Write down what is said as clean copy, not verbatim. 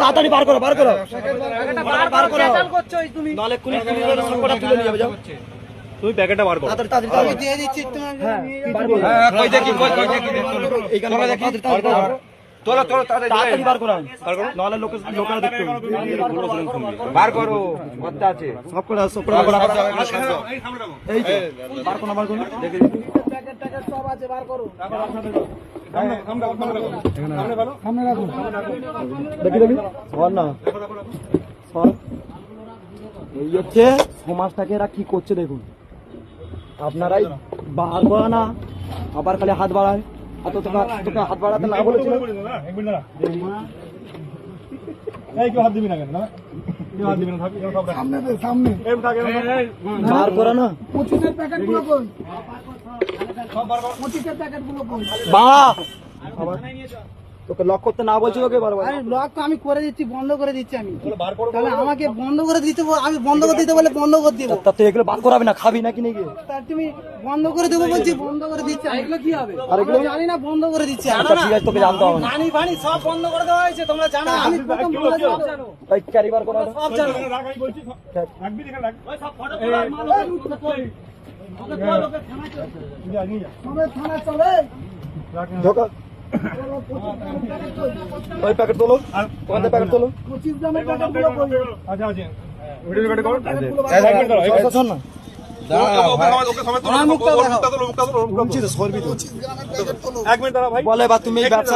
তাড়াতাড়ি বার করো তুমি প্যাকেটটা বার করো তাড়াতাড়ি দিয়ে দিচ্ছি তাড়াতাড়ি বার করো নাহলে লোকেরা দেখতে বার করো কথা আছে সব করে এই বার করো দেখে সব আছে বার করো দেখি না এই হচ্ছে সমাজটাকে এরা কি করছে দেখুন আপনারাই বার করা না আবার খালি হাত বাড়ায় তোকে হাত বাড়াতে না বলেছিল বার করা না 25-এর প্যাকেটগুলো কই তোকে লক করতে না বলছি তোকে লক তো আমি করে দিচ্ছি বন্ধ করে দিচ্ছি আমি তাহলে আমাকে বন্ধ করে দিতে আমি বন্ধ করে দিতে বলে বন্ধ করে দিব তা তুই এগুলো বার করাবি না খাবি নাকি নাকি তার তুমি বন্ধ করে দেবো বলছি বন্ধ করে দিচ্ছি এগুলো কি হবে আর এগুলো জানি না বন্ধ করে দিচ্ছি আচ্ছা ঠিক আছে তোকে জানতে হবে না পানি পানি সব বন্ধ করে দেওয়া হয়েছে তোমরা জানো আমি প্রথম বলে দেব ভাই ক্যারি বার করা সব জানো রাখ আমি বলছি রাখবি দেখে রাখ ওই সব ফটো তোলা ওকে কই ওকে থানা চলে সবে থানা চলে ঢোকা ওই প্যাকেট তোলো কোন প্যাকেট তোলো 25 গ্রামের প্যাকেটগুলো কই আচ্ছা আচ্ছা ভিডিও রেকর্ড করো এই সাইড করো এই শোন না ওকে সমেত তোলো মুখটা তোলো মুখটা তোলো 25 গ্রামের প্যাকেট তোলো 1 মিনিট দাঁড়া ভাই বলে বা তুমি এই ব্যবসা